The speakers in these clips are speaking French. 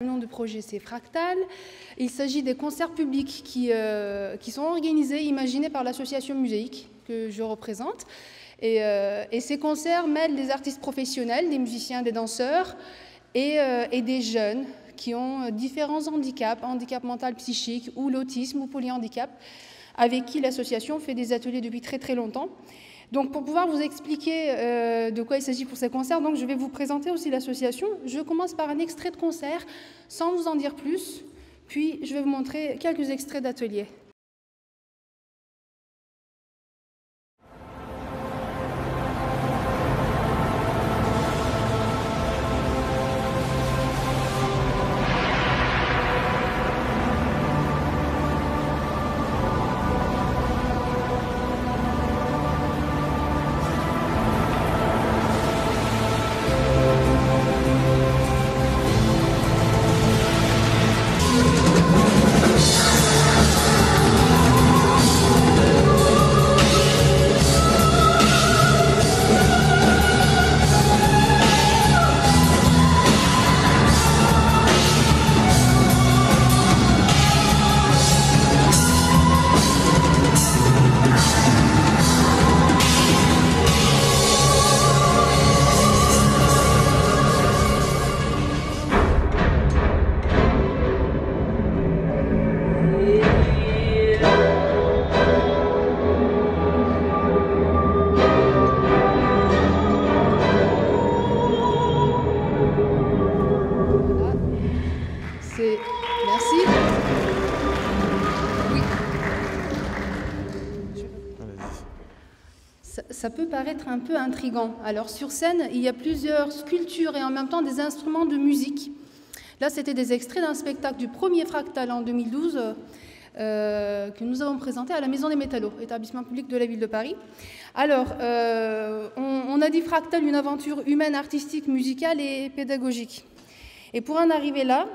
Le nom du projet, c'est Fractal. Il s'agit des concerts publics qui sont organisés, imaginés par l'association muséique que je représente. Et ces concerts mêlent des artistes professionnels, des musiciens, des danseurs et des jeunes qui ont différents handicaps, handicap mental, psychique ou l'autisme ou polyhandicap, avec qui l'association fait des ateliers depuis très très longtemps. Donc pour pouvoir vous expliquer de quoi il s'agit pour ces concerts, donc je vais vous présenter aussi l'association. Je commence par un extrait de concert, sans vous en dire plus, puis je vais vous montrer quelques extraits d'ateliers. Merci. Oui. Ça peut paraître un peu intriguant. Alors sur scène, il y a plusieurs sculptures et en même temps des instruments de musique. Là, c'était des extraits d'un spectacle du premier Fractal en 2012 que nous avons présenté à la Maison des Métallos, établissement public de la ville de Paris. Alors, on a dit Fractal, une aventure humaine, artistique, musicale et pédagogique. Et pour en arriver là,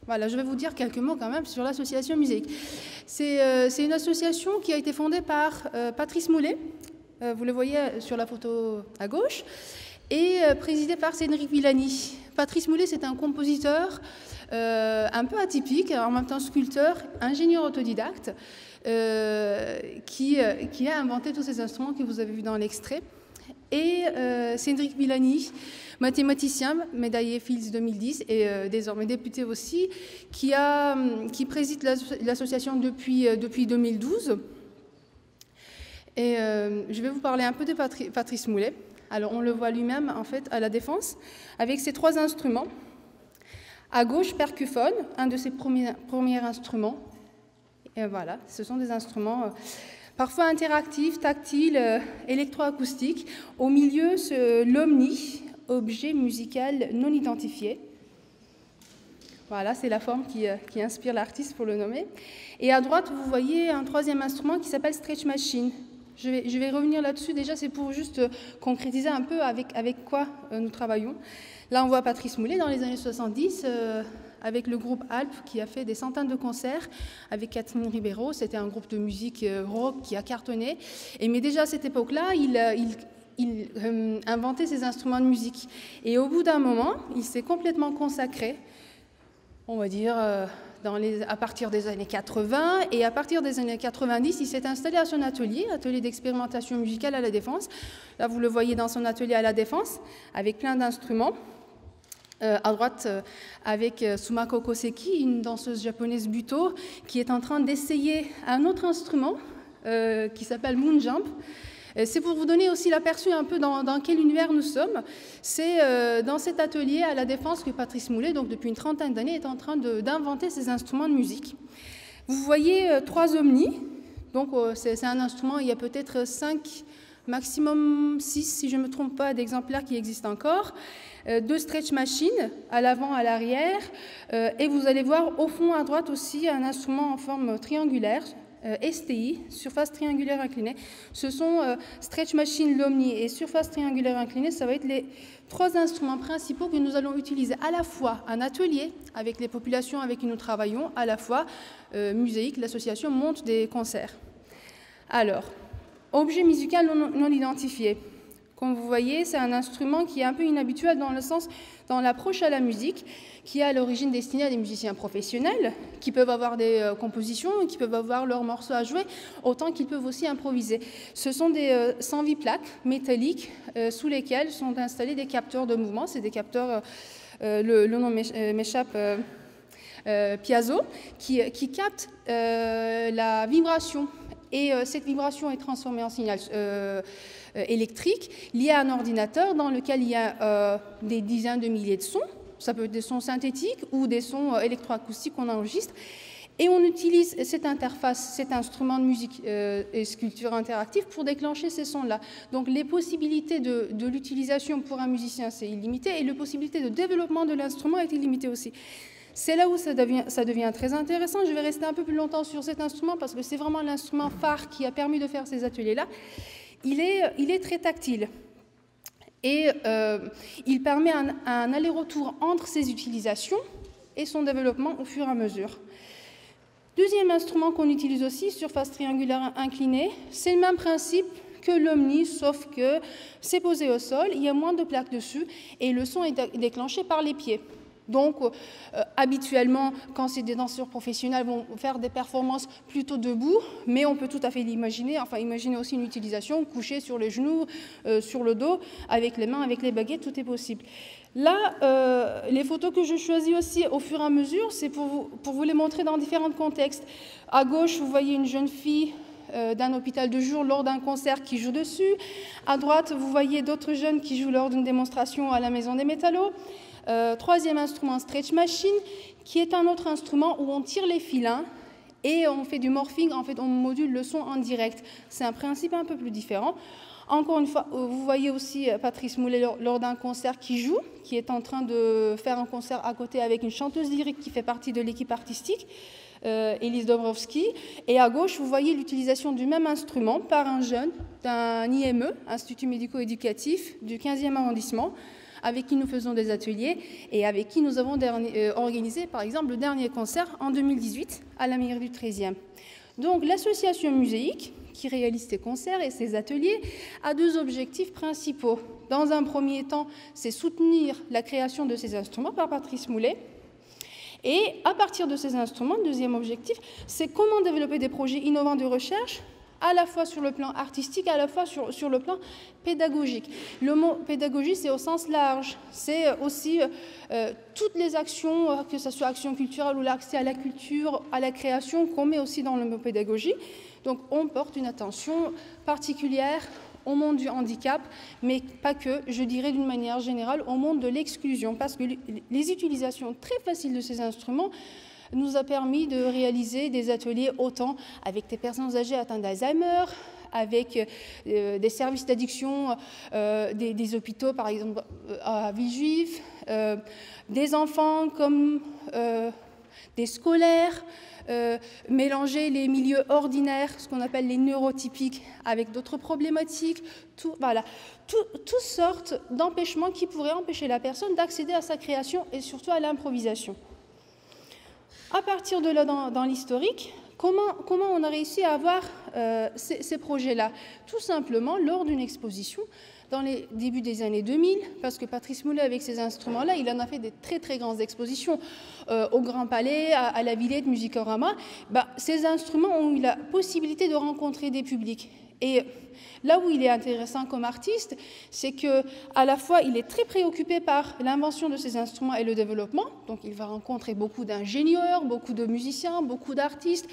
voilà, je vais vous dire quelques mots quand même sur l'association muséique. C'est une association qui a été fondée par Patrice Moulet, vous le voyez sur la photo à gauche, et présidée par Cédric Villani. Patrice Moulet, c'est un compositeur un peu atypique, en même temps sculpteur, ingénieur autodidacte, qui a inventé tous ces instruments que vous avez vus dans l'extrait. Et Cédric Villani, mathématicien, médaillé Fields 2010 et désormais député aussi, qui préside l'association depuis 2012. Et je vais vous parler un peu de Patrice Moulet. Alors on le voit lui-même en fait à la Défense avec ses 3 instruments. À gauche, percuphone, un de ses premiers instruments. Et voilà, ce sont des instruments parfois interactifs, tactiles, électroacoustiques. Au milieu, l'omni, objet musical non identifié. Voilà, c'est la forme qui inspire l'artiste pour le nommer. Et à droite, vous voyez un 3e instrument qui s'appelle Stretch Machine. Je vais revenir là-dessus. Déjà, c'est pour juste concrétiser un peu avec quoi nous travaillons. Là, on voit Patrice Moulet dans les années 70 avec le groupe Alp qui a fait des centaines de concerts avec Catherine Ribeiro. C'était un groupe de musique rock qui a cartonné. Mais déjà à cette époque-là, il inventait ses instruments de musique. Et au bout d'un moment, il s'est complètement consacré, on va dire, à partir des années 80. Et à partir des années 90, il s'est installé à son atelier d'expérimentation musicale à la Défense. Là, vous le voyez dans son atelier à la Défense, avec plein d'instruments. À droite, avec Sumako Koseki, une danseuse japonaise buto, qui est en train d'essayer un autre instrument qui s'appelle Moon Jump. C'est pour vous donner aussi l'aperçu un peu dans quel univers nous sommes. C'est dans cet atelier à la Défense que Patrice Moulet, donc depuis une trentaine d'années, est en train d'inventer ces instruments de musique. Vous voyez 3 omnis. Donc c'est un instrument, il y a peut-être 5, maximum 6, si je ne me trompe pas, d'exemplaires qui existent encore. 2 stretch machines, à l'avant, à l'arrière. Et vous allez voir au fond à droite aussi un instrument en forme triangulaire, STI, surface triangulaire inclinée. Ce sont stretch machine, l'omni et surface triangulaire inclinée. Ça va être les 3 instruments principaux que nous allons utiliser à la fois en atelier avec les populations avec qui nous travaillons, à la fois muséique, l'association monte des concerts. Alors, objet musical non identifié. Comme vous voyez, c'est un instrument qui est un peu inhabituel dans l'approche à la musique, qui est à l'origine destiné à des musiciens professionnels, qui peuvent avoir des compositions, qui peuvent avoir leurs morceaux à jouer, autant qu'ils peuvent aussi improviser. Ce sont des 108 plaques métalliques sous lesquelles sont installés des capteurs de mouvement. C'est des capteurs, le nom m'échappe, piezo, qui captent la vibration. Et cette vibration est transformée en signal électrique lié à un ordinateur dans lequel il y a des dizaines de milliers de sons. Ça peut être des sons synthétiques ou des sons électroacoustiques qu'on enregistre. Et on utilise cette interface, cet instrument de musique et sculpture interactive pour déclencher ces sons-là. Donc les possibilités de l'utilisation pour un musicien, c'est illimité, et les possibilités de développement de l'instrument est illimitée aussi. C'est là où ça devient très intéressant. Je vais rester un peu plus longtemps sur cet instrument parce que c'est vraiment l'instrument phare qui a permis de faire ces ateliers-là. Il est très tactile et il permet un aller-retour entre ses utilisations et son développement au fur et à mesure. Deuxième instrument qu'on utilise aussi, surface triangulaire inclinée, c'est le même principe que l'Omni, sauf que c'est posé au sol, il y a moins de plaques dessus et le son est déclenché par les pieds. Donc, habituellement, quand c'est des danseurs professionnels, vont faire des performances plutôt debout, mais on peut tout à fait l'imaginer, enfin, imaginer aussi une utilisation couchée sur les genoux, sur le dos, avec les mains, avec les baguettes, tout est possible. Là, les photos que je choisis aussi au fur et à mesure, c'est pour vous les montrer dans différents contextes. À gauche, vous voyez une jeune fille d'un hôpital de jour lors d'un concert qui joue dessus. À droite, vous voyez d'autres jeunes qui jouent lors d'une démonstration à la Maison des Métallos. Troisième instrument, Stretch Machine, qui est un autre instrument où on tire les filins et on fait du morphing, en fait on module le son en direct. C'est un principe un peu plus différent. Encore une fois, vous voyez aussi Patrice Moulet lors d'un concert qui joue, qui est en train de faire un concert à côté avec une chanteuse lyrique qui fait partie de l'équipe artistique, Élise Dobrowski. Et à gauche, vous voyez l'utilisation du même instrument par un jeune d'un IME, Institut médico-éducatif du 15e arrondissement, avec qui nous faisons des ateliers et avec qui nous avons organisé, par exemple, le dernier concert en 2018 à la mairie du 13e. Donc, l'association muséique, qui réalise ces concerts et ces ateliers, a deux objectifs principaux. Dans un premier temps, c'est soutenir la création de ces instruments par Patrice Moulet. Et à partir de ces instruments, deuxième objectif, c'est comment développer des projets innovants de recherche à la fois sur le plan artistique, à la fois sur le plan pédagogique. Le mot pédagogie, c'est au sens large. C'est aussi toutes les actions, que ce soit action culturelle ou l'accès à la culture, à la création, qu'on met aussi dans le mot pédagogie. Donc on porte une attention particulière au monde du handicap, mais pas que, je dirais d'une manière générale, au monde de l'exclusion, parce que les utilisations très faciles de ces instruments nous a permis de réaliser des ateliers autant avec des personnes âgées atteintes d'Alzheimer, avec des services d'addiction des hôpitaux, par exemple à Villejuif, des enfants comme des scolaires, mélanger les milieux ordinaires, ce qu'on appelle les neurotypiques, avec d'autres problématiques, voilà, toutes sortes d'empêchements qui pourraient empêcher la personne d'accéder à sa création et surtout à l'improvisation. À partir de là, dans l'historique, comment on a réussi à avoir ces projets-là? Tout simplement lors d'une exposition dans les débuts des années 2000, parce que Patrice Moulet, avec ces instruments-là, il en a fait des très très grandes expositions au Grand Palais, à la Villette, Musicorama. Ces instruments ont eu la possibilité de rencontrer des publics. Et là où il est intéressant comme artiste, c'est qu'à la fois, il est très préoccupé par l'invention de ces instruments et le développement. Donc, il va rencontrer beaucoup d'ingénieurs, beaucoup de musiciens, beaucoup d'artistes.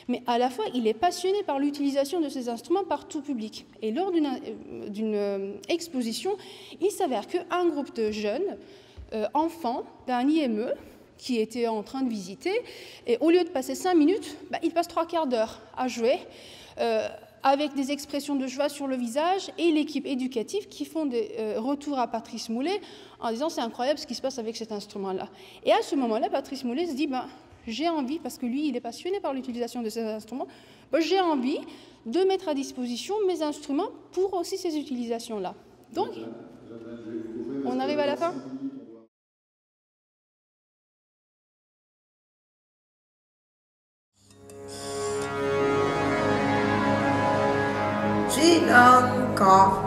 Mais à la fois, il est passionné par l'utilisation de ces instruments par tout public. Et lors d'une exposition, il s'avère qu'un groupe de jeunes enfants d'un IME qui étaient en train de visiter, et au lieu de passer 5 minutes, ils passent 3/4 d'heure à jouer, avec des expressions de joie sur le visage, et l'équipe éducative qui font des retours à Patrice Moulet en disant « c'est incroyable ce qui se passe avec cet instrument-là ». Et à ce moment-là, Patrice Moulet se dit j'ai envie, parce que lui, il est passionné par l'utilisation de ces instruments, j'ai envie de mettre à disposition mes instruments pour aussi ces utilisations-là. Donc, on arrive à la fin ? Sri Lanka.